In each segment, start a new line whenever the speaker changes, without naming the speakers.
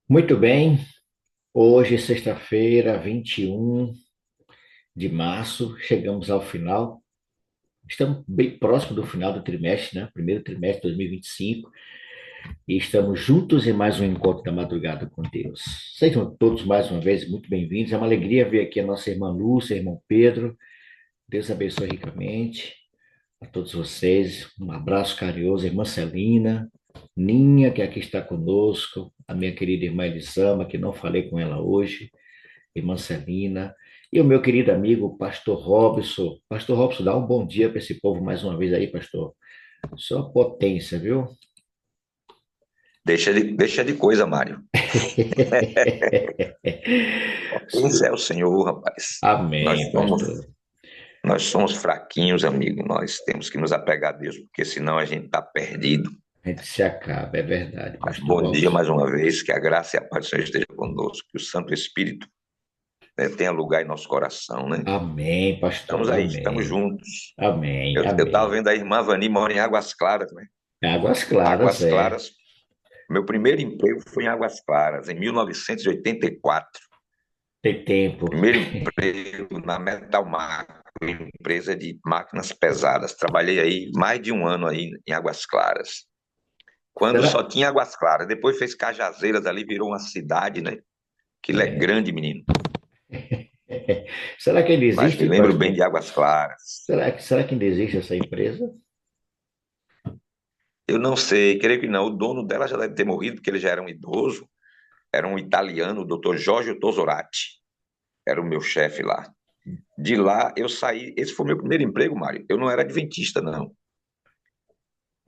Muito bem, hoje, sexta-feira, 21 de março, chegamos ao final. Estamos bem próximo do final do trimestre, né? Primeiro trimestre de 2025, e estamos juntos em mais um encontro da madrugada com Deus. Sejam todos mais uma vez muito bem-vindos. É uma alegria ver aqui a nossa irmã Lúcia, irmão Pedro. Deus abençoe ricamente a todos vocês. Um abraço carinhoso, irmã Celina, Ninha, que aqui está conosco, a minha querida irmã Elisama, que não falei com ela hoje, irmã Celina, e o meu querido amigo, pastor Robson. Pastor Robson, dá um bom dia para esse povo mais uma vez aí, pastor. Só potência, viu?
Deixa de coisa, Mário. Esse é o Senhor, rapaz. Nós
Amém,
somos,
pastor.
nós somos fraquinhos, amigo. Nós temos que nos apegar a Deus, porque senão a gente está perdido.
A gente se acaba, é verdade,
Mas
pastor
bom dia
Robson.
mais uma vez, que a graça e a paz do Senhor esteja conosco, que o Santo Espírito, tenha lugar em nosso coração, né?
Amém,
Estamos
pastor,
aí, estamos
amém.
juntos.
Amém,
Eu estava
amém.
vendo a irmã Vani, mora em Águas Claras, né?
Águas claras,
Águas
é.
Claras. Meu primeiro emprego foi em Águas Claras, em 1984.
Tem tempo.
Primeiro emprego na Metal Macro, empresa de máquinas pesadas. Trabalhei aí mais de um ano aí em Águas Claras. Quando só
Será,
tinha Águas Claras, depois fez Cajazeiras ali, virou uma cidade, né? Aquilo é
é,
grande, menino.
será que ainda
Mas me
existe,
lembro bem
pastor?
de Águas Claras.
Será que ainda existe essa empresa?
Eu não sei, creio que não. O dono dela já deve ter morrido, porque ele já era um idoso. Era um italiano, o doutor Giorgio Tosorati. Era o meu chefe lá. De lá eu saí. Esse foi o meu primeiro emprego, Mário. Eu não era adventista, não.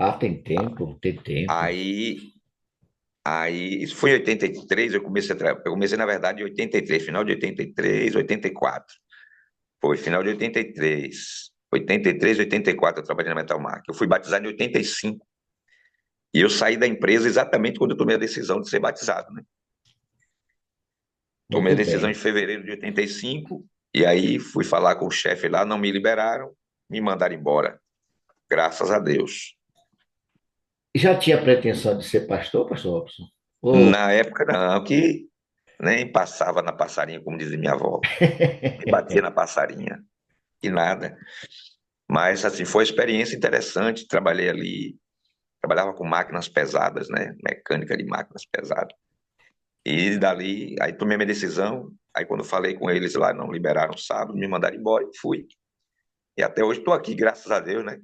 Ah, tem tempo, tem tempo.
Aí isso foi em 83, eu comecei, na verdade, em 83, final de 83, 84. Foi, final de 83. 83, 84 eu trabalhei na Metalmark. Eu fui batizado em 85. E eu saí da empresa exatamente quando eu tomei a decisão de ser batizado, né? Tomei
Muito
a decisão em
bem.
fevereiro de 85, e aí fui falar com o chefe lá, não me liberaram, me mandaram embora. Graças a Deus.
Já tinha pretensão de ser pastor, pastor Robson? Oh.
Na época, não, que nem passava na passarinha, como dizia minha avó. Me batia na passarinha. E nada. Mas, assim, foi uma experiência interessante. Trabalhei ali, trabalhava com máquinas pesadas, né? Mecânica de máquinas pesadas. E dali, aí tomei minha decisão. Aí, quando eu falei com eles lá, não liberaram sábado, me mandaram embora e fui. E até hoje estou aqui, graças a Deus, né?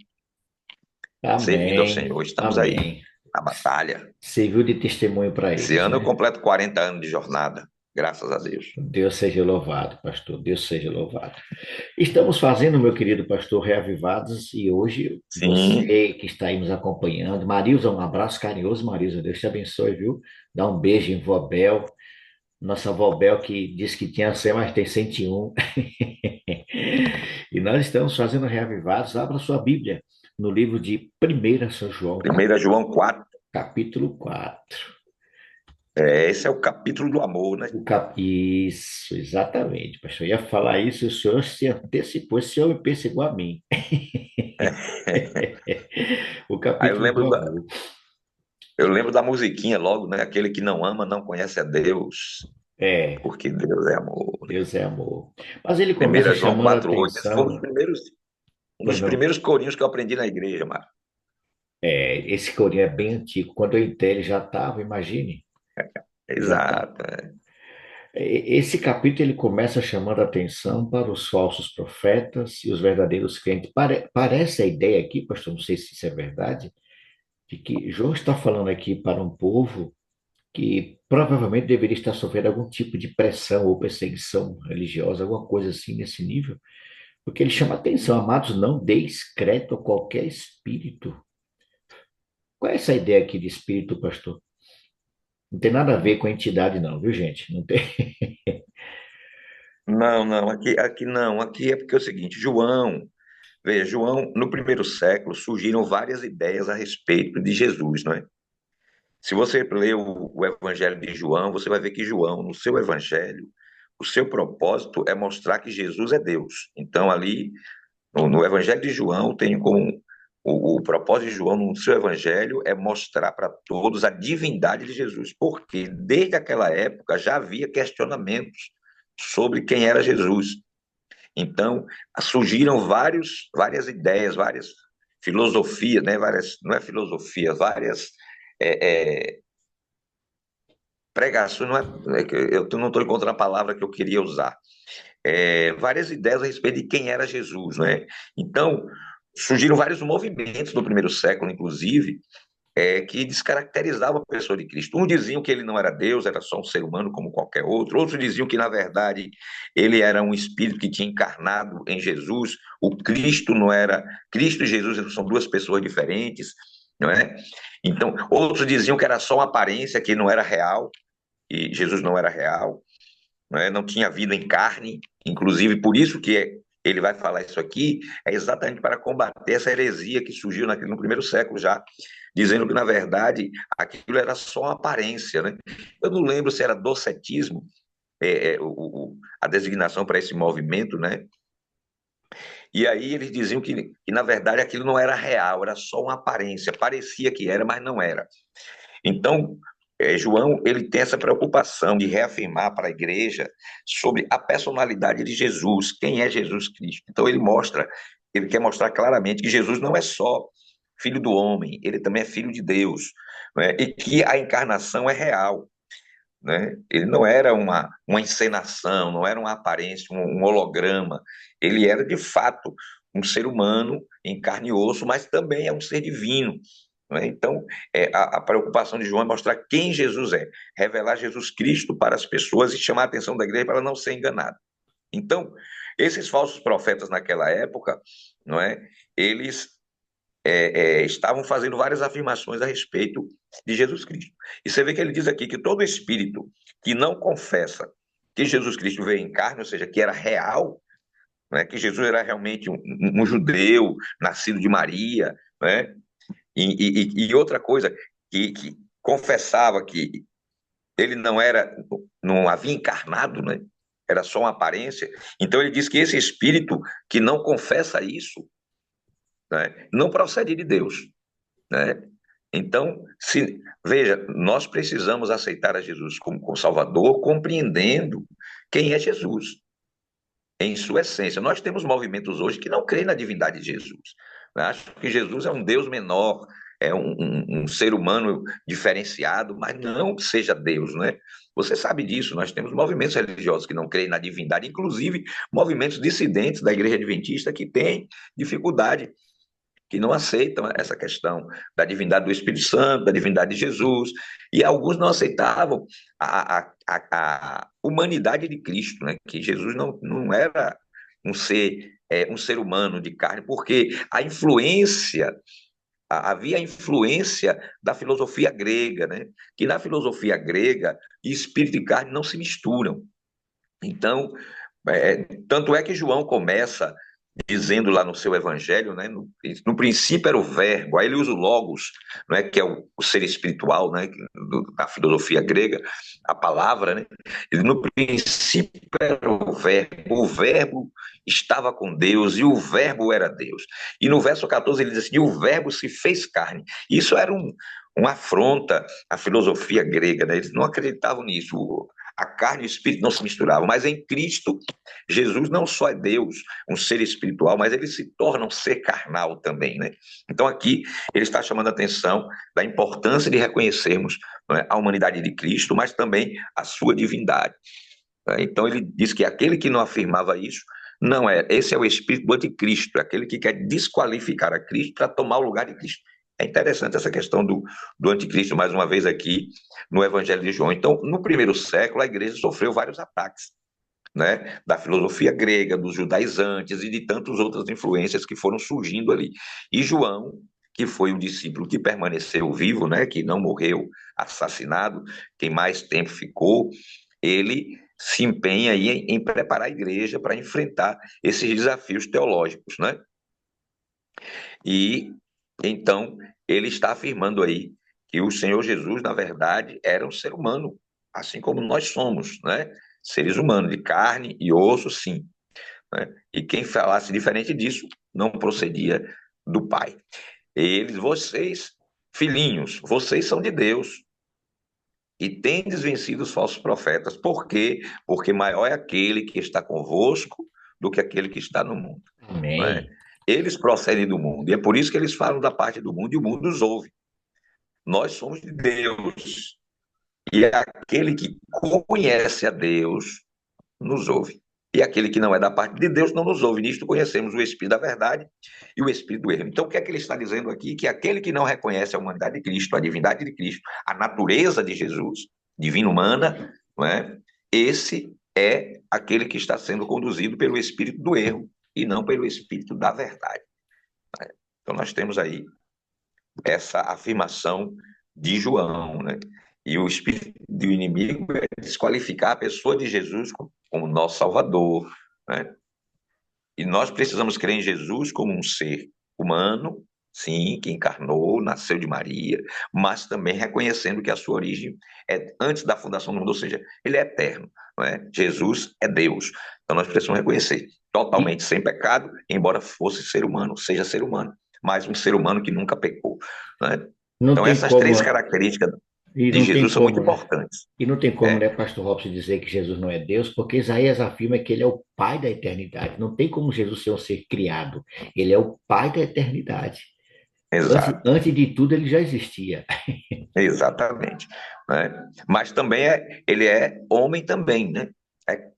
Servindo ao
Amém,
Senhor. Estamos aí,
amém.
na batalha.
Serviu de testemunho para
Esse
eles,
ano eu
né?
completo 40 anos de jornada, graças a Deus.
Deus seja louvado, pastor. Deus seja louvado. Estamos fazendo, meu querido pastor, Reavivados, e hoje
Sim,
você que está aí nos acompanhando, Marilza, um abraço carinhoso, Marilza. Deus te abençoe, viu? Dá um beijo em vó Bel, nossa vó Bel que disse que tinha 100, mas tem 101. E nós estamos fazendo Reavivados. Abra sua Bíblia no livro de 1 São João,
1 João 4,
capítulo 4.
esse é o capítulo do amor, né?
Isso, exatamente, pastor. Eu ia falar isso, o senhor se antecipou, o senhor me perseguiu a mim. O
Aí eu
capítulo do
lembro da,
amor.
eu lembro da musiquinha logo, né? Aquele que não ama não conhece a Deus,
É,
porque Deus é amor, né?
Deus é amor. Mas ele começa
1 João
chamando a
4:8. Esse foi
atenção.
um
Pois
dos
não.
primeiros corinhos que eu aprendi na igreja, Marcos.
É, esse corinho é bem antigo. Quando eu entrei, ele já estava, imagine, já estava.
Exato.
Esse capítulo ele começa chamando a atenção para os falsos profetas e os verdadeiros crentes. Parece a ideia aqui, pastor, não sei se isso é verdade, de que João está falando aqui para um povo que provavelmente deveria estar sofrendo algum tipo de pressão ou perseguição religiosa, alguma coisa assim nesse nível, porque ele chama atenção, amados, não deis crédito a qualquer espírito. Qual é essa ideia aqui de espírito, pastor? Não tem nada a ver com a entidade, não, viu, gente? Não tem.
Não, não, aqui não. Aqui é porque é o seguinte, veja, João, no primeiro século surgiram várias ideias a respeito de Jesus, não é? Se você ler o Evangelho de João, você vai ver que João, no seu Evangelho, o seu propósito é mostrar que Jesus é Deus. Então, ali, no Evangelho de João, tem como O propósito de João no seu evangelho é mostrar para todos a divindade de Jesus, porque desde aquela época já havia questionamentos sobre quem era Jesus. Então, surgiram várias ideias, várias filosofias, né? Várias, não é filosofia, várias pregações, eu não estou encontrando a palavra que eu queria usar, várias ideias a respeito de quem era Jesus, né? Então, surgiram vários movimentos no primeiro século, inclusive, que descaracterizavam a pessoa de Cristo. Uns diziam que ele não era Deus, era só um ser humano como qualquer outro. Outros diziam que, na verdade, ele era um espírito que tinha encarnado em Jesus. O Cristo não era. Cristo e Jesus são duas pessoas diferentes, não é? Então, outros diziam que era só uma aparência, que não era real, e Jesus não era real, não é? Não tinha vida em carne. Inclusive, por isso que ele vai falar isso aqui, é exatamente para combater essa heresia que surgiu no primeiro século já, dizendo que, na verdade, aquilo era só uma aparência, né? Eu não lembro se era docetismo, a designação para esse movimento, né? E aí eles diziam que, na verdade, aquilo não era real, era só uma aparência, parecia que era, mas não era. Então, João, ele tem essa preocupação de reafirmar para a igreja sobre a personalidade de Jesus, quem é Jesus Cristo. Então, ele quer mostrar claramente que Jesus não é só filho do homem, ele também é filho de Deus, né? E que a encarnação é real, né? Ele não era uma encenação, não era uma aparência, um holograma, ele era de fato um ser humano em carne e osso, mas também é um ser divino, né? Então, a preocupação de João é mostrar quem Jesus é, revelar Jesus Cristo para as pessoas e chamar a atenção da igreja para ela não ser enganada. Então, esses falsos profetas naquela época, não é? Eles estavam fazendo várias afirmações a respeito de Jesus Cristo. E você vê que ele diz aqui que todo espírito que não confessa que Jesus Cristo veio em carne, ou seja, que era real, né, que Jesus era realmente um judeu, nascido de Maria, né, e outra coisa, que confessava que ele não havia encarnado, né, era só uma aparência. Então ele diz que esse espírito que não confessa isso, né, não procede de Deus, né? Então, veja, nós precisamos aceitar a Jesus como Salvador, compreendendo quem é Jesus, em sua essência. Nós temos movimentos hoje que não creem na divindade de Jesus. Acham que Jesus é um Deus menor, é um ser humano diferenciado, mas não que seja Deus, né? Você sabe disso, nós temos movimentos religiosos que não creem na divindade, inclusive movimentos dissidentes da Igreja Adventista que têm dificuldade, que não aceitam essa questão da divindade do Espírito Santo, da divindade de Jesus, e alguns não aceitavam a humanidade de Cristo, né? Que Jesus não era um ser humano de carne, porque havia a influência da filosofia grega, né? Que na filosofia grega, espírito e carne não se misturam. Então, tanto é que João começa dizendo lá no seu evangelho, né, no princípio era o verbo, aí ele usa o logos, não é, que é o ser espiritual, né, da filosofia grega, a palavra, né, no princípio era o verbo estava com Deus e o verbo era Deus. E no verso 14 ele diz assim, e o verbo se fez carne. Isso era uma afronta à filosofia grega, né? Eles não acreditavam nisso. A carne e o espírito não se misturavam, mas em Cristo, Jesus não só é Deus, um ser espiritual, mas ele se torna um ser carnal também, né? Então aqui ele está chamando a atenção da importância de reconhecermos, não é, a humanidade de Cristo, mas também a sua divindade, né? Então ele diz que aquele que não afirmava isso, não é, esse é o espírito do anticristo, é aquele que quer desqualificar a Cristo para tomar o lugar de Cristo. É interessante essa questão do anticristo, mais uma vez aqui no Evangelho de João. Então, no primeiro século, a igreja sofreu vários ataques, né, da filosofia grega, dos judaizantes e de tantas outras influências que foram surgindo ali. E João, que foi o discípulo que permaneceu vivo, né, que não morreu assassinado, quem mais tempo ficou, ele se empenha aí em preparar a igreja para enfrentar esses desafios teológicos, né? E então ele está afirmando aí que o Senhor Jesus, na verdade, era um ser humano, assim como nós somos, né? Seres humanos, de carne e osso, sim, né? E quem falasse diferente disso não procedia do Pai. vocês, filhinhos, vocês são de Deus e tendes vencido os falsos profetas. Por quê? Porque maior é aquele que está convosco do que aquele que está no mundo. Não é?
Amém.
Eles procedem do mundo, e é por isso que eles falam da parte do mundo, e o mundo os ouve. Nós somos de Deus, e aquele que conhece a Deus nos ouve. E aquele que não é da parte de Deus não nos ouve. Nisto conhecemos o Espírito da verdade e o Espírito do erro. Então, o que é que ele está dizendo aqui? Que aquele que não reconhece a humanidade de Cristo, a divindade de Cristo, a natureza de Jesus, divina humana, não é? Esse é aquele que está sendo conduzido pelo Espírito do erro e não pelo Espírito da verdade. Então, nós temos aí essa afirmação de João, né? E o espírito do inimigo é desqualificar a pessoa de Jesus como nosso Salvador, né? E nós precisamos crer em Jesus como um ser humano, sim, que encarnou, nasceu de Maria, mas também reconhecendo que a sua origem é antes da fundação do mundo, ou seja, ele é eterno, não é? Jesus é Deus. Então nós precisamos reconhecer,
E
totalmente sem pecado, embora fosse ser humano, seja ser humano, mas um ser humano que nunca pecou, né?
não
Então
tem
essas
como,
três características
e
de
não tem
Jesus são muito
como, né?
importantes.
E não tem como,
É,
né, Pastor Robson, dizer que Jesus não é Deus, porque Isaías afirma que ele é o Pai da eternidade. Não tem como Jesus ser um ser criado. Ele é o Pai da eternidade.
exato.
Antes de tudo, ele já existia.
Exatamente, né? Mas também ele é homem também, né? É,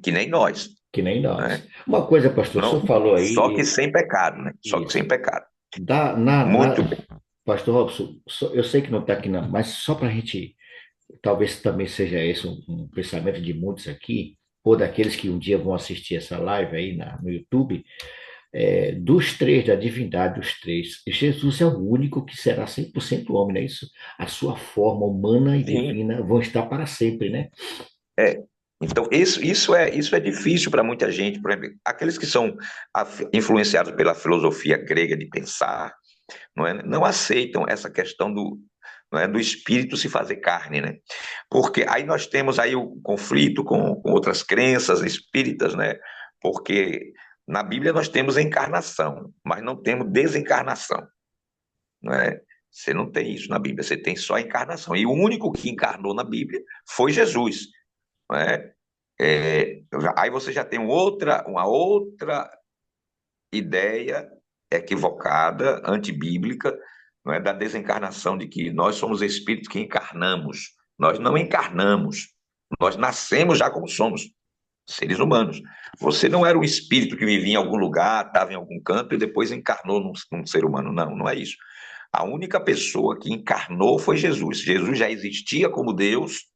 que nem nós,
Que nem nós.
né?
Uma coisa, pastor, o
Não,
senhor falou
só que
aí,
sem pecado, né? Só que sem
isso.
pecado.
Na,
Muito bem.
pastor Robson, eu sei que não está aqui, não, mas só para a gente, talvez também seja esse um pensamento de muitos aqui, ou daqueles que um dia vão assistir essa live aí no YouTube, dos três, da divindade dos três, Jesus é o único que será 100% homem, não é isso? A sua forma humana e
Sim,
divina vão estar para sempre, né?
é. Então, isso é difícil para muita gente, por exemplo, aqueles que são influenciados pela filosofia grega de pensar, não é? Não aceitam essa questão não é, do espírito se fazer carne, né? Porque aí nós temos aí o conflito com outras crenças espíritas, né? Porque na Bíblia nós temos encarnação, mas não temos desencarnação, não é? Você não tem isso na Bíblia, você tem só a encarnação. E o único que encarnou na Bíblia foi Jesus, não é? Aí você já tem uma outra ideia equivocada, antibíblica, não é, da desencarnação, de que nós somos espíritos que encarnamos. Nós não encarnamos, nós nascemos já como somos, seres humanos. Você não era um espírito que vivia em algum lugar, estava em algum canto e depois encarnou num ser humano. Não, não é isso. A única pessoa que encarnou foi Jesus. Jesus já existia como Deus,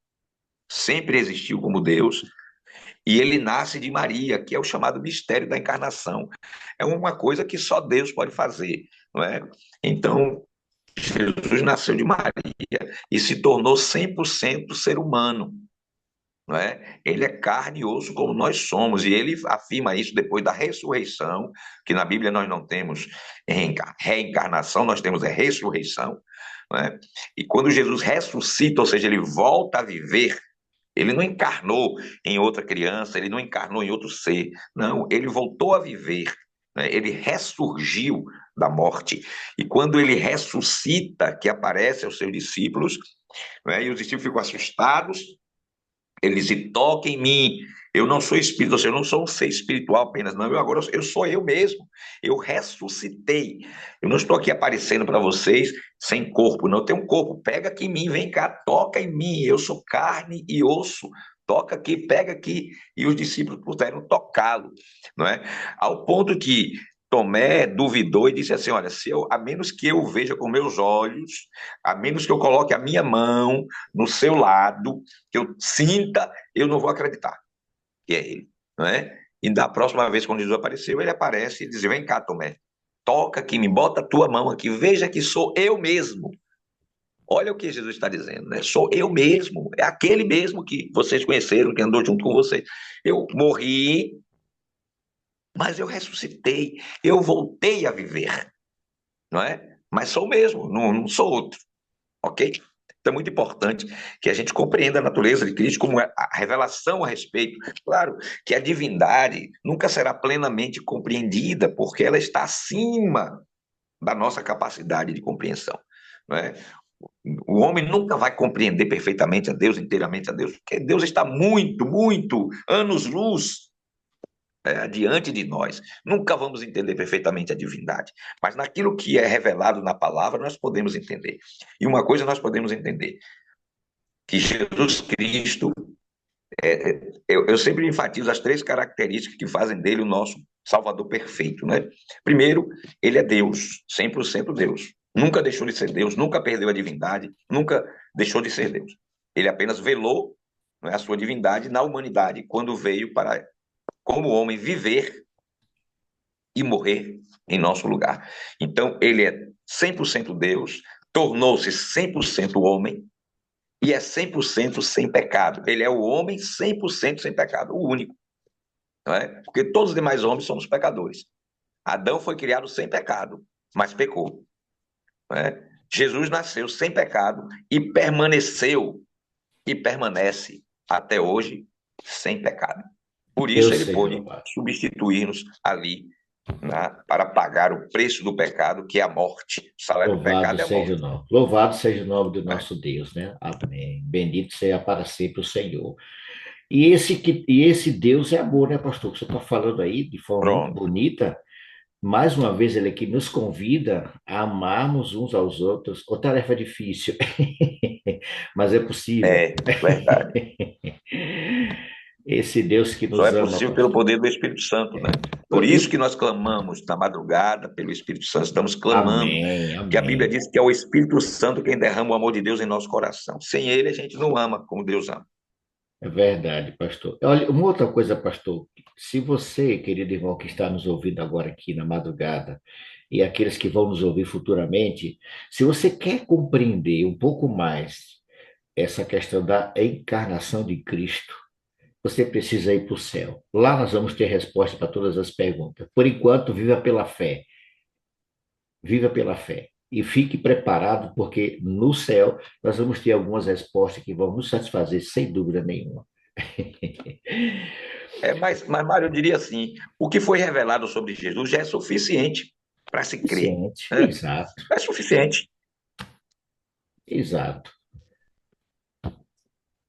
sempre existiu como Deus, e ele nasce de Maria, que é o chamado mistério da encarnação. É uma coisa que só Deus pode fazer, não é? Então, Jesus nasceu de Maria e se tornou 100% ser humano, não é? Ele é carne e osso como nós somos, e ele afirma isso depois da ressurreição, que na Bíblia nós não temos reencarnação, nós temos a ressurreição, não é? E quando Jesus ressuscita, ou seja, ele volta a viver, ele não encarnou em outra criança, ele não encarnou em outro ser. Não, ele voltou a viver, né? Ele ressurgiu da morte. E quando ele ressuscita, que aparece aos seus discípulos, né? E os discípulos ficam assustados, ele diz: toque em mim. Eu não sou espírito, ou seja, eu não sou um ser espiritual apenas, não. Eu sou eu mesmo. Eu ressuscitei. Eu não estou aqui aparecendo para vocês sem corpo, não. Eu tenho um corpo. Pega aqui em mim, vem cá, toca em mim. Eu sou carne e osso. Toca aqui, pega aqui. E os discípulos puderam tocá-lo, não é? Ao ponto que Tomé duvidou e disse assim: olha, a menos que eu veja com meus olhos, a menos que eu coloque a minha mão no seu lado, que eu sinta, eu não vou acreditar que é ele, não é? E da próxima vez, quando Jesus apareceu, ele aparece e diz: vem cá, Tomé, toca aqui, me bota a tua mão aqui, veja que sou eu mesmo. Olha o que Jesus está dizendo, né? Sou eu mesmo, é aquele mesmo que vocês conheceram, que andou junto com vocês. Eu morri, mas eu ressuscitei, eu voltei a viver, não é? Mas sou o mesmo, não sou outro, ok? Então é muito importante que a gente compreenda a natureza de Cristo como a revelação a respeito. Claro que a divindade nunca será plenamente compreendida, porque ela está acima. da nossa capacidade de compreensão, não é? O homem nunca vai compreender perfeitamente a Deus, inteiramente a Deus, porque Deus está muito, muito anos-luz adiante de nós. Nunca vamos entender perfeitamente a divindade, mas naquilo que é revelado na palavra, nós podemos entender. E uma coisa nós podemos entender, que Jesus Cristo, eu sempre enfatizo as três características que fazem dele o nosso Salvador perfeito, né? Primeiro, ele é Deus, 100% Deus. Nunca deixou de ser Deus, nunca perdeu a divindade, nunca deixou de ser Deus. Ele apenas velou, não é, a sua divindade na humanidade quando veio para, como homem, viver e morrer em nosso lugar. Então, ele é 100% Deus, tornou-se 100% homem e é 100% sem pecado. Ele é o homem 100% sem pecado, o único, não é? Porque todos os demais homens somos pecadores. Adão foi criado sem pecado, mas pecou, não é? Jesus nasceu sem pecado e permaneceu e permanece até hoje sem pecado. Por isso
Deus
ele
seja
pôde
louvado.
substituir-nos ali, né, para pagar o preço do pecado, que é a morte. O salário do
Louvado
pecado é a
seja o
morte.
nome. Louvado seja o nome do
Né?
nosso Deus, né? Amém. Bendito seja para sempre o Senhor. E esse Deus é amor, né, pastor? Que você está falando aí de forma muito
Pronto.
bonita. Mais uma vez, ele aqui nos convida a amarmos uns aos outros. Ou tarefa difícil, mas é possível.
É verdade.
Esse Deus que
Só é
nos ama,
possível pelo
pastor.
poder do Espírito Santo, né? Por isso
Eu,
que nós clamamos na madrugada pelo Espírito Santo, estamos clamando,
amém,
que a Bíblia
amém.
diz que é o Espírito Santo quem derrama o amor de Deus em nosso coração. Sem ele, a gente não ama como Deus ama.
É verdade, pastor. Olha, uma outra coisa, pastor. Se você, querido irmão, que está nos ouvindo agora aqui na madrugada, e aqueles que vão nos ouvir futuramente, se você quer compreender um pouco mais essa questão da encarnação de Cristo, você precisa ir para o céu. Lá nós vamos ter resposta para todas as perguntas. Por enquanto, viva pela fé. Viva pela fé. E fique preparado, porque no céu nós vamos ter algumas respostas que vão nos satisfazer, sem dúvida nenhuma.
Mas, Mário, eu diria assim: o que foi revelado sobre Jesus já é suficiente para se crer.
Suficiente.
Né?
Exato,
É suficiente.
exato.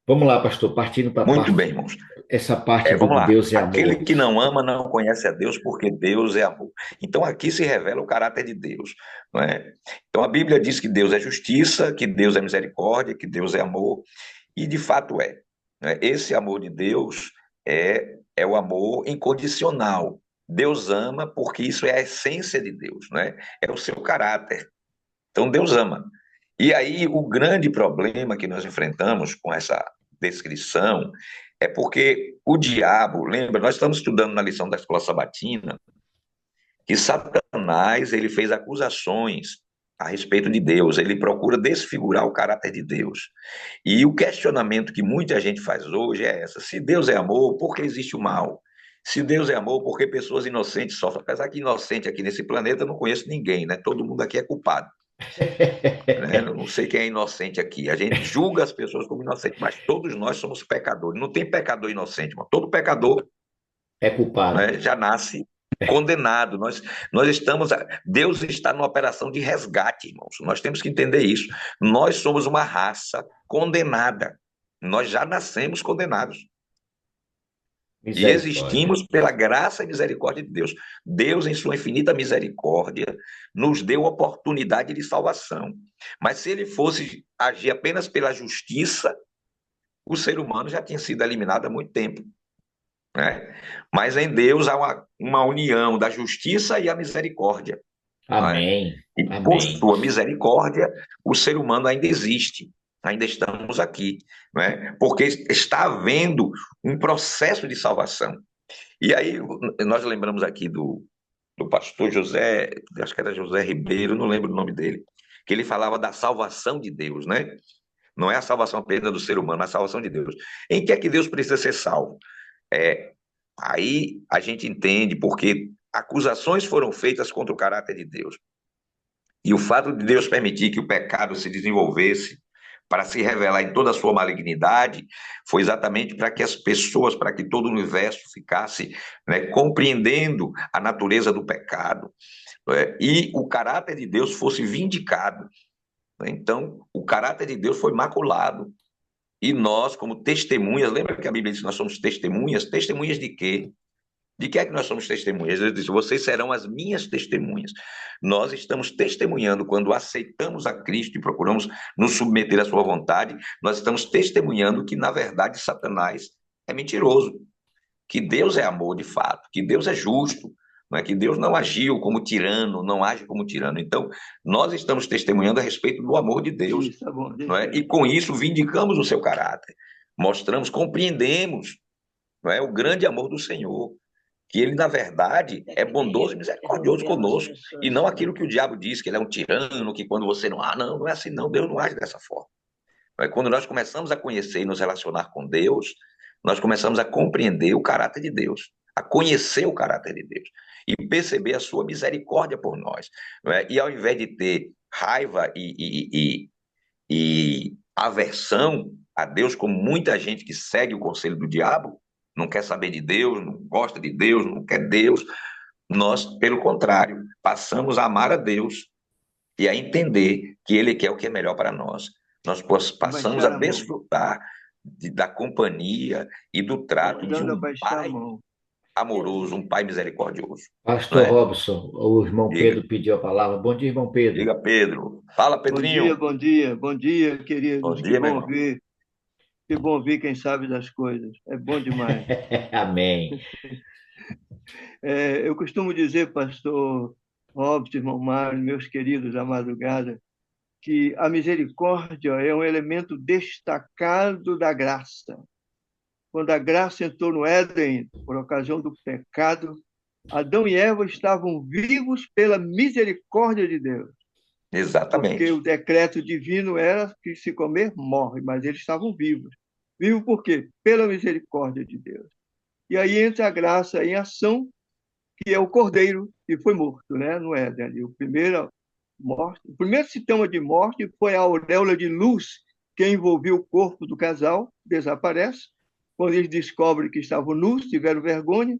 Vamos lá, pastor, partindo para a
Muito
parte,
bem, irmãos.
essa parte do
Vamos lá.
Deus é
Aquele
amor.
que não ama não conhece a Deus, porque Deus é amor. Então aqui se revela o caráter de Deus, não é? Então a Bíblia diz que Deus é justiça, que Deus é misericórdia, que Deus é amor, e de fato é. Né? Esse amor de Deus é o amor incondicional. Deus ama porque isso é a essência de Deus, né? É o seu caráter. Então Deus ama. E aí o grande problema que nós enfrentamos com essa descrição é porque o diabo, lembra, nós estamos estudando na lição da escola sabatina, que Satanás ele fez acusações a respeito de Deus, ele procura desfigurar o caráter de Deus. E o questionamento que muita gente faz hoje é essa: se Deus é amor, por que existe o mal? Se Deus é amor, por que pessoas inocentes sofrem? Apesar que inocente aqui nesse planeta eu não conheço ninguém, né? Todo mundo aqui é culpado. Né? Eu não sei quem é inocente aqui. A gente julga as pessoas como inocentes, mas todos nós somos pecadores. Não tem pecador inocente, mas todo pecador,
É culpado.
né, já nasce condenado. Nós estamos. Deus está numa operação de resgate, irmãos. Nós temos que entender isso. Nós somos uma raça condenada. Nós já nascemos condenados. E
Misericórdia.
existimos pela graça e misericórdia de Deus. Deus, em sua infinita misericórdia, nos deu oportunidade de salvação. Mas se ele fosse agir apenas pela justiça, o ser humano já tinha sido eliminado há muito tempo. Né? Mas em Deus há uma união da justiça e a misericórdia. Não é?
Amém.
E por
Amém.
sua misericórdia, o ser humano ainda existe. Ainda estamos aqui, não é? Porque está havendo um processo de salvação. E aí, nós lembramos aqui do pastor José, acho que era José Ribeiro, não lembro o nome dele, que ele falava da salvação de Deus, né? Não é a salvação apenas do ser humano, é a salvação de Deus. Em que é que Deus precisa ser salvo? É, aí a gente entende porque acusações foram feitas contra o caráter de Deus. E o fato de Deus permitir que o pecado se desenvolvesse para se revelar em toda a sua malignidade, foi exatamente para que as pessoas, para que todo o universo ficasse, né, compreendendo a natureza do pecado. e o caráter de Deus fosse vindicado. Então, o caráter de Deus foi maculado. E nós, como testemunhas, lembra que a Bíblia diz que nós somos testemunhas? Testemunhas de quê? De que é que nós somos testemunhas? Ele disse: vocês serão as minhas testemunhas. Nós estamos testemunhando quando aceitamos a Cristo e procuramos nos submeter à sua vontade, nós estamos testemunhando que, na verdade, Satanás é mentiroso, que Deus é amor de fato, que Deus é justo, não é que Deus não agiu como tirano, não age como tirano. Então, nós estamos testemunhando a respeito do amor de Deus,
Isso, tá bom.
não é? E com isso vindicamos o seu caráter, mostramos, compreendemos, não é, o grande amor do Senhor, que ele, na verdade, é bondoso e misericordioso conosco, e não aquilo que o diabo diz, que ele é um tirano, que quando você não... não, não é assim não, Deus não age dessa forma. Quando nós começamos a conhecer e nos relacionar com Deus, nós começamos a compreender o caráter de Deus, a conhecer o caráter de Deus, e perceber a sua misericórdia por nós, não é? E ao invés de ter raiva e aversão a Deus, como muita gente que segue o conselho do diabo, não quer saber de Deus, não gosta de Deus, não quer Deus, nós, pelo contrário, passamos a amar a Deus e a entender que Ele quer o que é melhor para nós. Nós passamos a desfrutar da companhia e do trato de um Pai amoroso, um Pai misericordioso.
Pastor Robson, o irmão
Diga.
Pedro pediu a palavra. Bom dia, irmão Pedro.
Diga, Pedro. Fala, Pedrinho.
Bom dia, queridos.
Bom dia, meu irmão.
Que bom ver quem sabe das coisas. É bom demais.
Amém.
Eu costumo dizer, pastor Robson, irmão Mário, meus queridos da madrugada, que a misericórdia é um elemento destacado da graça. Quando a graça entrou no Éden, por ocasião do pecado, Adão e Eva estavam vivos pela misericórdia de Deus.
Exatamente.
Porque o decreto divino era que se comer, morre, mas eles estavam vivos. Vivos por quê? Pela misericórdia de Deus. E aí entra a graça em ação, que é o cordeiro que foi morto, né? No Éden. O primeiro sintoma de morte foi a auréola de luz que envolvia o corpo do casal, desaparece. Quando eles descobrem que estavam nus, tiveram vergonha.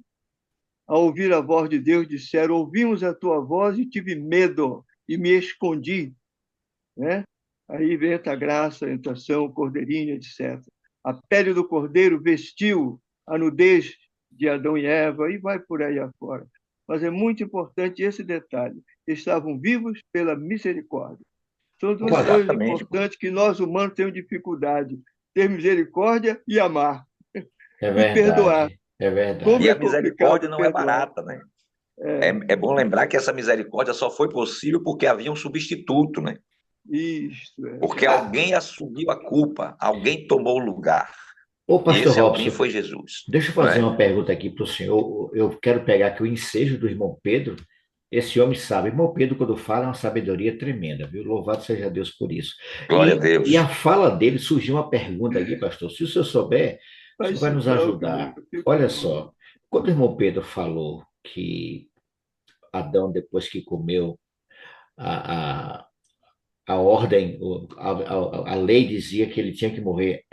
Ao ouvir a voz de Deus, disseram: ouvimos a tua voz e tive medo e me escondi. Né? Aí vem a graça, a entração, o cordeirinho, etc. A pele do cordeiro vestiu a nudez de Adão e Eva e vai por aí afora. Mas é muito importante esse detalhe. Estavam vivos pela misericórdia. São duas coisas importantes que nós humanos temos dificuldade. Ter misericórdia e amar.
É verdade.
E perdoar.
É verdade.
Como
e a misericórdia não é barata, né?
É
bom lembrar que essa misericórdia só foi possível porque havia um substituto, né?
Isso.
Porque alguém assumiu a culpa, alguém tomou o lugar.
Ô, pastor
Esse
Robson,
alguém foi Jesus.
deixa eu fazer uma pergunta aqui para o senhor. Eu quero pegar aqui o ensejo do irmão Pedro. Esse homem sabe. Irmão Pedro, quando fala, é uma sabedoria tremenda, viu? Louvado seja Deus por isso.
Glória a Deus.
E a fala dele surgiu uma pergunta aqui, pastor. Se o senhor souber, o senhor vai nos ajudar. Olha só, quando o irmão Pedro falou que Adão, depois que comeu, a ordem, a lei dizia que ele tinha que morrer.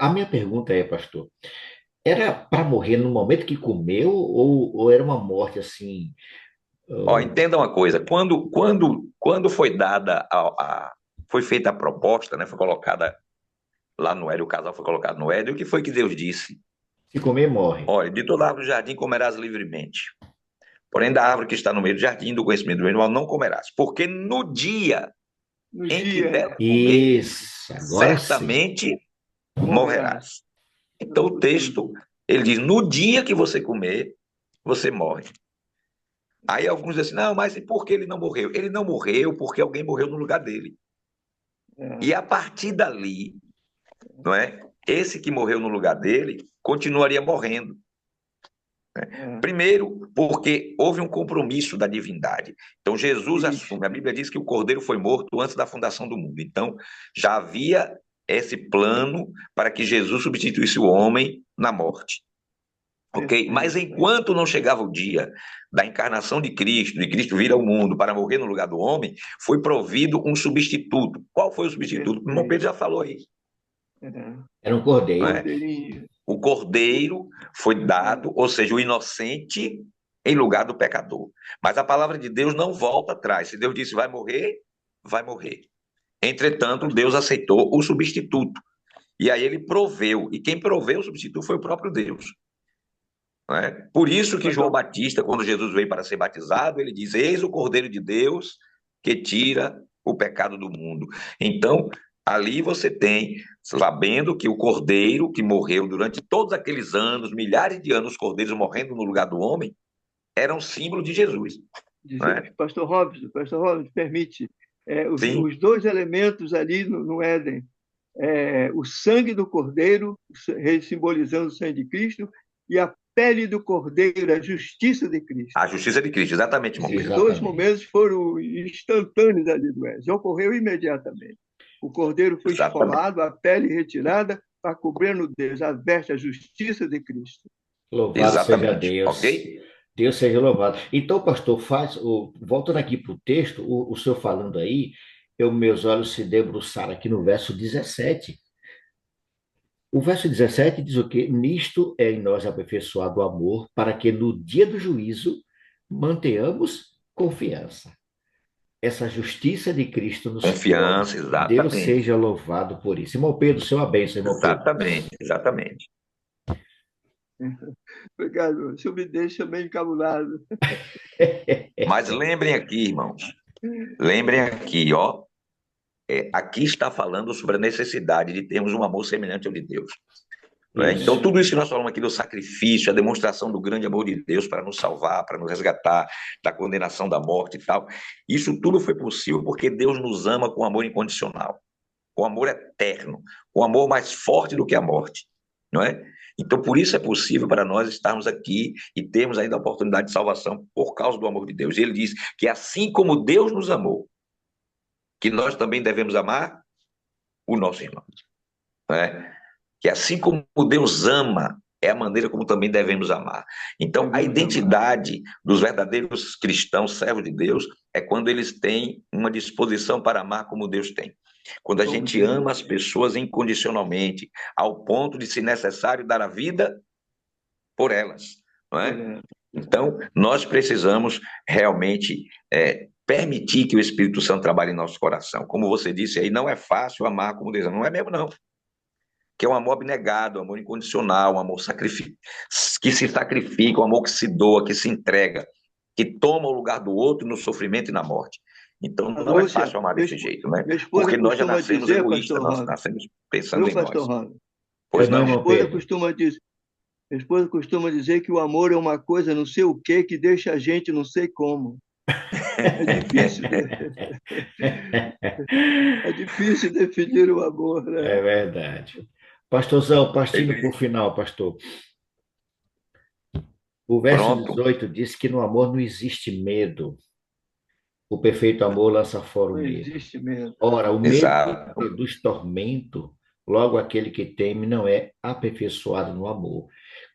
A minha pergunta é, pastor, era para morrer no momento que comeu ou era uma morte assim?
Entenda uma coisa, quando foi dada foi feita a proposta, né, foi colocada lá no Éden, o casal foi colocado no Éden, o que foi que Deus disse?
Se comer, morre.
Olha, de toda árvore do jardim comerás livremente. Porém, da árvore que está no meio do jardim, do conhecimento do bem e do mal, não comerás. Porque no dia em que dela comer, certamente morrerás. Então, o texto, ele diz, no dia que você comer, você morre. Aí alguns dizem assim, não, mas e por que ele não morreu? Ele não morreu porque alguém morreu no lugar dele. E a partir dali, não é? Esse que morreu no lugar dele continuaria morrendo. Primeiro, porque houve um compromisso da divindade. Então, Jesus assume. A Bíblia diz que o Cordeiro foi morto antes da fundação do mundo. Então, já havia esse plano para que Jesus substituísse o homem na morte. Ok? Mas enquanto não chegava o dia da encarnação de Cristo vir ao mundo para morrer no lugar do homem, foi provido um substituto. Qual foi o substituto? O irmão Pedro já falou aí.
Era um cordeiro.
O cordeiro foi dado, ou seja, o inocente em lugar do pecador. Mas a palavra de Deus não volta atrás. Se Deus disse vai morrer, vai morrer. Entretanto, Deus aceitou o substituto. E aí ele proveu. E quem proveu o substituto foi o próprio Deus. Não é? Por isso que João Batista, quando Jesus veio para ser batizado, ele diz: Eis o Cordeiro de Deus que tira o pecado do mundo. Então, ali você tem, sabendo que o Cordeiro que morreu durante todos aqueles anos, milhares de anos, os cordeiros morrendo no lugar do homem, era um símbolo de Jesus. Não é?
Pastor Robson, permite,
Sim,
os dois elementos ali no Éden, o sangue do Cordeiro, simbolizando o sangue de Cristo, e a pele do Cordeiro, a justiça de Cristo.
a justiça de Cristo, exatamente, irmão
Esses
Pedro.
dois momentos foram instantâneos ali do Éden, ocorreu imediatamente. O Cordeiro foi
Exatamente.
esfolado, a pele retirada, para cobrir no Deus, a justiça de Cristo.
Louvado seja
Exatamente,
Deus.
ok?
Deus seja louvado. Então, pastor, voltando aqui para o texto, o senhor falando aí, meus olhos se debruçaram aqui no verso 17. O verso 17 diz o quê? Nisto é em nós aperfeiçoado o amor, para que no dia do juízo mantenhamos confiança. Essa justiça de Cristo nos cobre.
Confiança,
Deus
exatamente.
seja louvado por isso. Irmão Pedro, seu abençoe, irmão Pedro.
Exatamente, exatamente.
Obrigado, o senhor me deixa meio encabulado.
Mas lembrem aqui, irmãos, lembrem aqui, ó, aqui está falando sobre a necessidade de termos um amor semelhante ao de Deus. Então, tudo isso que nós falamos aqui do sacrifício, a demonstração do grande amor de Deus para nos salvar, para nos resgatar da condenação da morte e tal, isso tudo foi possível porque Deus nos ama com amor incondicional, com amor eterno, com amor mais forte do que a morte, não é? Então, por isso é possível para nós estarmos aqui e termos ainda a oportunidade de salvação por causa do amor de Deus. E ele diz que assim como Deus nos amou, que nós também devemos amar o nosso irmão, não é? Que assim como Deus ama, é a maneira como também devemos amar. Então, a identidade dos verdadeiros cristãos, servos de Deus, é quando eles têm uma disposição para amar como Deus tem. Quando a gente ama as pessoas incondicionalmente, ao ponto de, se necessário, dar a vida por elas. Não é? Então, nós precisamos realmente permitir que o Espírito Santo trabalhe em nosso coração. Como você disse aí, não é fácil amar como Deus ama. Não é mesmo, não. Que é um amor abnegado, um amor incondicional, um amor que se sacrifica, um amor que se doa, que se entrega, que toma o lugar do outro no sofrimento e na morte. Então, não é fácil amar desse jeito, né? Porque nós já nascemos egoístas, nós nascemos pensando em nós.
Pois não, minha esposa costuma dizer que o amor é uma coisa não sei o quê que deixa a gente não sei como. É difícil, é difícil definir o amor, né?
É verdade. Pastorzão, partindo para o final, pastor. O verso 18 diz que no amor não existe medo. O perfeito amor lança fora o
Não
medo.
existe medo.
Ora, o medo
Exato.
produz tormento, logo aquele que teme não é aperfeiçoado no amor.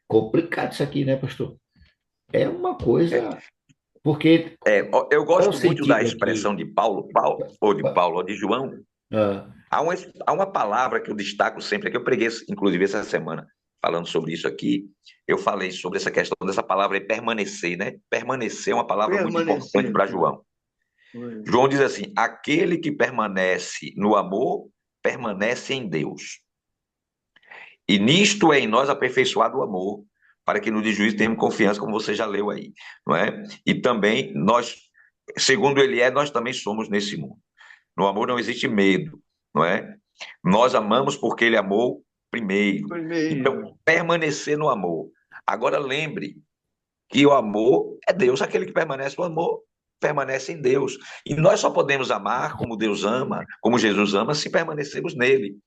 Complicado isso aqui, né, pastor? É uma coisa. Porque.
Eu gosto muito
sentido
da expressão
aqui?
de Paulo, ou de João. Há uma palavra que eu destaco sempre, que eu preguei, inclusive, essa semana, falando sobre isso aqui. Eu falei sobre essa questão dessa palavra aí, permanecer, né? Permanecer é uma palavra muito importante para João. João diz assim: aquele que permanece no amor, permanece em Deus. E nisto é em nós aperfeiçoado o amor, para que no dia de juízo tenhamos confiança, como você já leu aí, não é? E também nós, segundo ele é, nós também somos nesse mundo. No amor não existe medo, não é? Nós amamos porque ele amou primeiro. Então, permanecer no amor. Agora lembre que o amor é Deus, aquele que permanece no amor permanece em Deus. E nós só podemos amar como Deus ama, como Jesus ama, se permanecermos nele,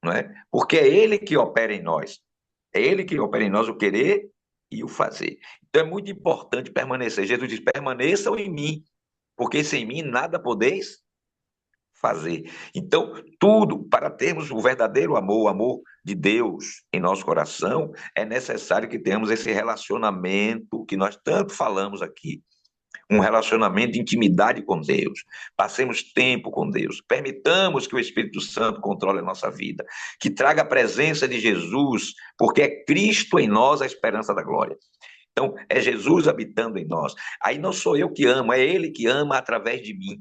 não é? Porque é ele que opera em nós. É ele que opera em nós o querer e o fazer. Então é muito importante permanecer. Jesus diz: permaneçam em mim, porque sem mim nada podeis fazer. Então, tudo, para termos o verdadeiro amor, o amor de Deus em nosso coração, é necessário que tenhamos esse relacionamento que nós tanto falamos aqui. Um relacionamento de intimidade com Deus. Passemos tempo com Deus. Permitamos que o Espírito Santo controle a nossa vida. Que traga a presença de Jesus, porque é Cristo em nós a esperança da glória. Então, é Jesus habitando em nós. Aí não sou eu que amo, é Ele que ama através de mim.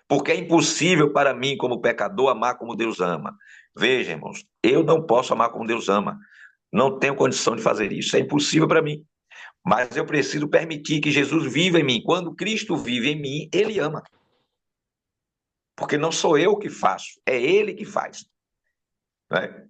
Porque é impossível para mim, como pecador, amar como Deus ama. Veja, irmãos, eu não posso amar como Deus ama. Não tenho condição de fazer isso. É impossível para mim. Mas eu preciso permitir que Jesus viva em mim. Quando Cristo vive em mim, Ele ama. Porque não sou eu que faço, é Ele que faz. Né?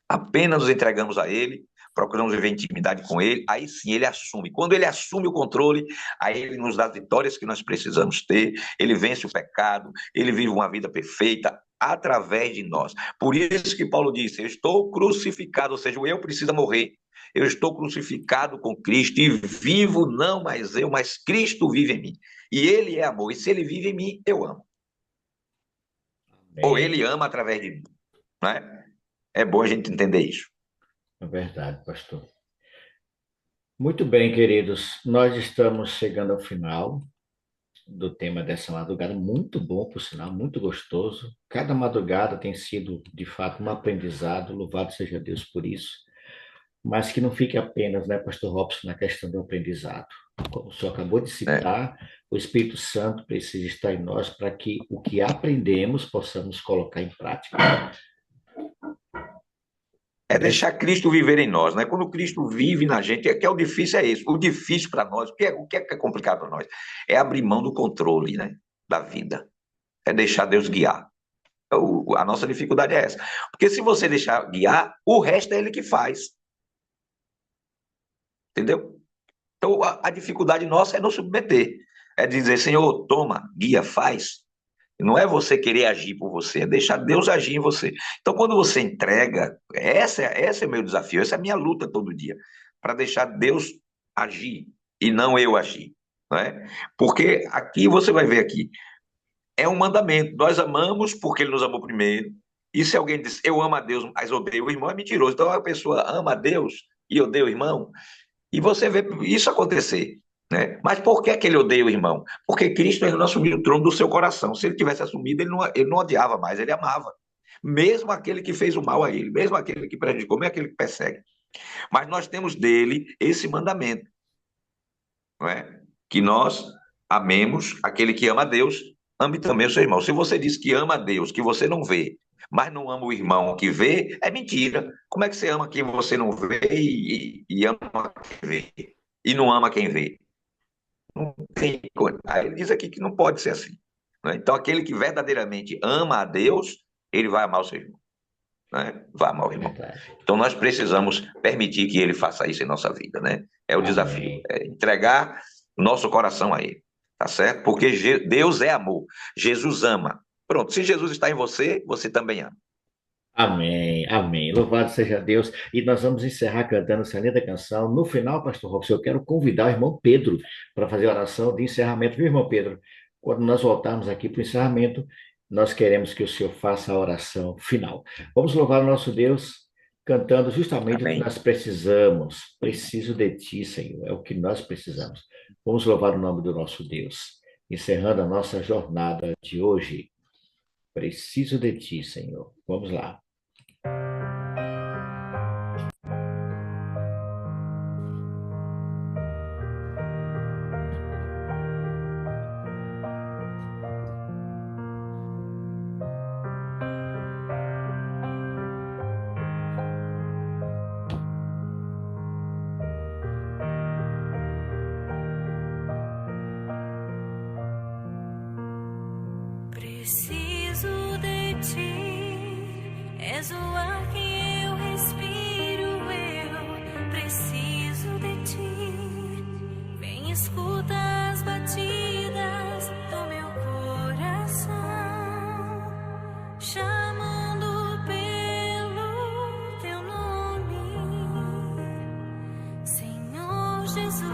Apenas nos entregamos a Ele, procuramos viver intimidade com Ele, aí sim Ele assume. Quando Ele assume o controle, aí Ele nos dá as vitórias que nós precisamos ter, Ele vence o pecado, Ele vive uma vida perfeita através de nós. Por isso que Paulo disse, eu estou crucificado, ou seja, o eu precisa morrer. Eu estou crucificado com Cristo e vivo não mais eu, mas Cristo vive em mim. E Ele é amor, e se Ele vive em mim, eu amo. Ou Ele ama através de mim. Né? É bom a gente entender isso.
É verdade, pastor. Muito bem, queridos. Nós estamos chegando ao final do tema dessa madrugada. Muito bom, por sinal, muito gostoso. Cada madrugada tem sido, de fato, um aprendizado. Louvado seja Deus por isso. Mas que não fique apenas, né, pastor Robson, na questão do aprendizado. Como o senhor acabou de citar, o Espírito Santo precisa estar em nós para que o que aprendemos possamos colocar em prática.
É deixar Cristo viver em nós, né? Quando Cristo vive na gente, que é o difícil é esse. O difícil para nós, o que é complicado para nós? É abrir mão do controle, né, da vida. É deixar Deus guiar. A nossa dificuldade é essa. Porque se você deixar guiar, o resto é Ele que faz. Entendeu? Então, a dificuldade nossa é não submeter. É dizer, Senhor, toma, guia, faz. Não é você querer agir por você, é deixar Deus agir em você. Então, quando você entrega, esse é o meu desafio, essa é a minha luta todo dia, para deixar Deus agir e não eu agir. Não é? Porque aqui você vai ver aqui, é um mandamento. Nós amamos porque Ele nos amou primeiro. E se alguém diz, eu amo a Deus, mas odeio o irmão, é mentiroso. Então, a pessoa ama a Deus e odeia o irmão, e você vê isso acontecer. Né? Mas por que ele odeia o irmão? Porque Cristo ainda não assumiu o trono do seu coração. Se ele tivesse assumido, ele não odiava mais, ele amava. Mesmo aquele que fez o mal a ele, mesmo aquele que prejudicou, mesmo aquele que persegue. Mas nós temos dele esse mandamento, não é? Que nós amemos aquele que ama a Deus, ame também o seu irmão. Se você diz que ama a Deus, que você não vê, mas não ama o irmão que vê, é mentira. Como é que você ama quem você não vê e ama quem vê? E não ama quem vê? Não tem. Aí ele diz aqui que não pode ser assim. Né? Então, aquele que verdadeiramente ama a Deus, ele vai amar o seu irmão. Né? Vai amar o irmão. Então, nós precisamos permitir que ele faça isso em nossa vida. Né? É o desafio. É entregar nosso coração a ele. Tá certo? Porque Deus é amor. Jesus ama. Pronto, se Jesus está em você, você também ama.
Amém, amém. Louvado seja Deus. E nós vamos encerrar cantando essa linda canção. No final, pastor Robson, eu quero convidar o irmão Pedro para fazer a oração de encerramento. Viu, irmão Pedro? Quando nós voltarmos aqui para o encerramento, nós queremos que o senhor faça a oração final. Vamos louvar o nosso Deus cantando justamente o que nós precisamos. Preciso de ti, Senhor. É o que nós precisamos. Vamos louvar o nome do nosso Deus. Encerrando a nossa jornada de hoje. Preciso de ti, Senhor. Vamos lá.
Preciso de ti, és o ar que eu respiro, eu preciso de ti. Vem, escuta as batidas do meu coração, chamando pelo teu nome, Senhor Jesus.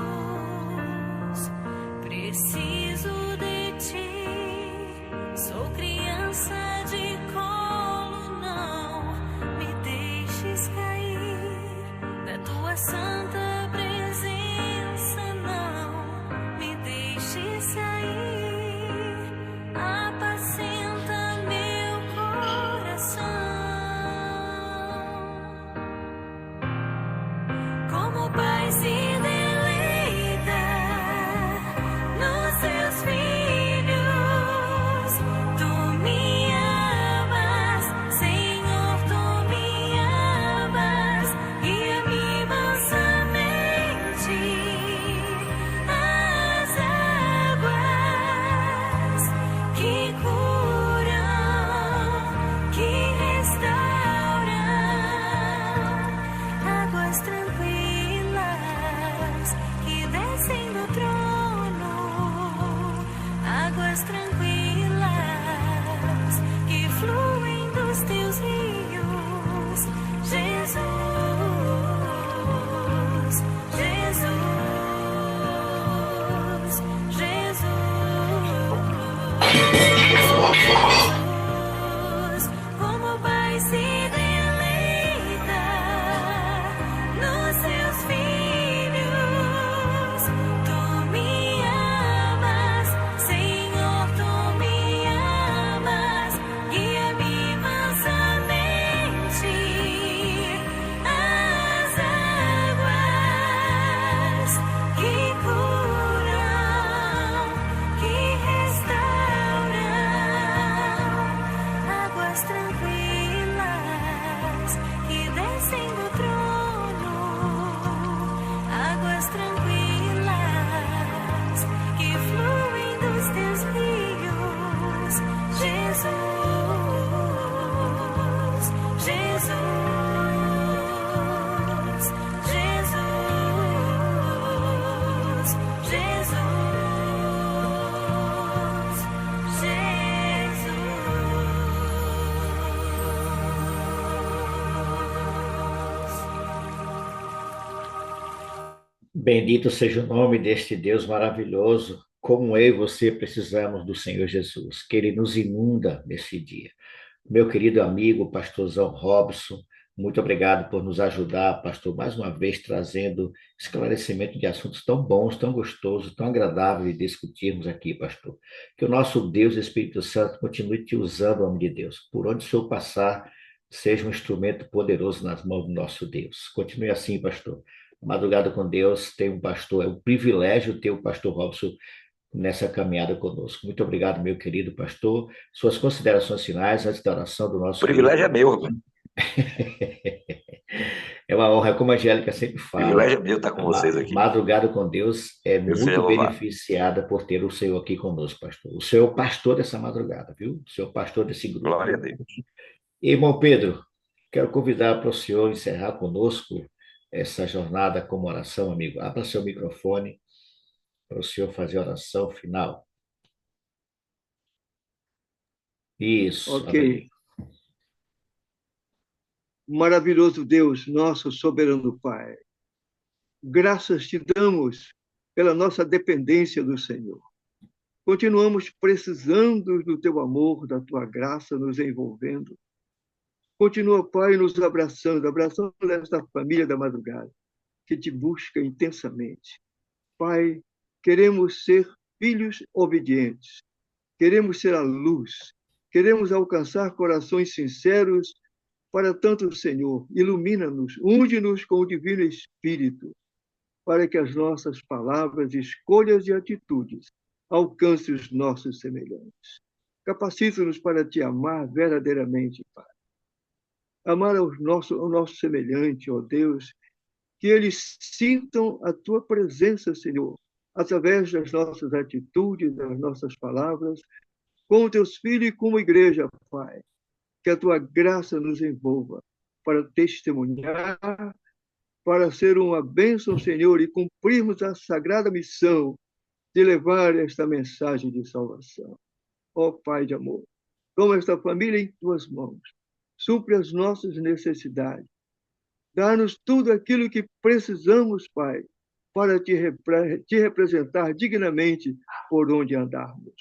Preciso de ti. Sou criança de colo, não me deixes cair da tua santa presença, não me deixes sair. Apacenta meu coração como pai se
Bendito seja o nome deste Deus maravilhoso, como eu e você precisamos do Senhor Jesus, que Ele nos inunda nesse dia. Meu querido amigo, pastorzão Robson, muito obrigado por nos ajudar, pastor, mais uma vez trazendo esclarecimento de assuntos tão bons, tão gostosos, tão agradáveis de discutirmos aqui, pastor. Que o nosso Deus, Espírito Santo, continue te usando, homem de Deus. Por onde o Senhor passar, seja um instrumento poderoso nas mãos do nosso Deus. Continue assim, pastor. Madrugada com Deus, tem um pastor, é um privilégio ter o pastor Robson nessa caminhada conosco. Muito obrigado, meu querido pastor. Suas considerações finais antes da oração do
O
nosso
privilégio é
querido.
meu.
É uma honra, como a Angélica sempre
O
fala.
privilégio é meu estar com vocês aqui.
Madrugada com Deus é
Deus seja
muito
louvado.
beneficiada por ter o Senhor aqui conosco, pastor. O Senhor é o pastor dessa madrugada, viu? O Senhor é o pastor desse grupo.
Glória a Deus.
Irmão Pedro, quero convidar para o senhor encerrar conosco essa jornada como oração, amigo. Abra seu microfone para o senhor fazer a oração final. Isso,
Ok.
abre.
Maravilhoso Deus, nosso soberano Pai, graças te damos pela nossa dependência do Senhor. Continuamos precisando do teu amor, da tua graça nos envolvendo. Continua, Pai, nos abraçando esta família da madrugada, que te busca intensamente. Pai, queremos ser filhos obedientes, queremos ser a luz, queremos alcançar corações sinceros para tanto, Senhor. Ilumina-nos, unge-nos com o Divino Espírito, para que as nossas palavras, escolhas e atitudes alcancem os nossos semelhantes. Capacita-nos para te amar verdadeiramente, Pai. Amar o nosso semelhante, ó Deus, que eles sintam a tua presença, Senhor, através das nossas atitudes, das nossas palavras, com teus filhos e como igreja, Pai. Que a tua graça nos envolva para testemunhar, para ser uma bênção, Senhor, e cumprirmos a sagrada missão de levar esta mensagem de salvação. Ó Pai de amor, toma esta família em tuas mãos, supre as nossas necessidades, dá-nos tudo aquilo que precisamos, Pai, para te representar dignamente por onde andarmos.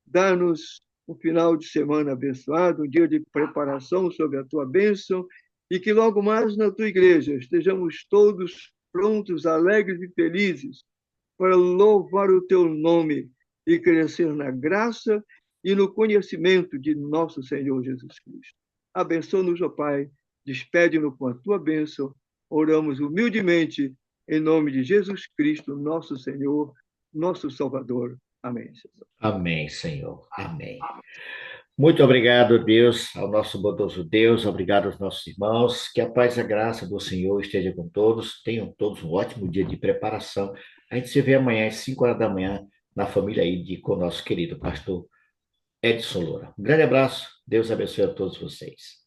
Dá-nos um final de semana abençoado, um dia de preparação sob a tua bênção, e que logo mais na tua igreja estejamos todos prontos, alegres e felizes para louvar o teu nome e crescer na graça e no conhecimento de nosso Senhor Jesus Cristo. Abençoa-nos, ó Pai, despede-nos com a tua bênção. Oramos humildemente em nome de Jesus Cristo, nosso Senhor, nosso Salvador. Amém, Senhor.
Amém, Senhor. Amém. Muito obrigado, Deus, ao nosso bondoso Deus, obrigado aos nossos irmãos, que a paz e a graça do Senhor esteja com todos, tenham todos um ótimo dia de preparação. A gente se vê amanhã às 5 horas da manhã na família ID com o nosso querido pastor Edson Loura. Um grande abraço, Deus abençoe a todos vocês.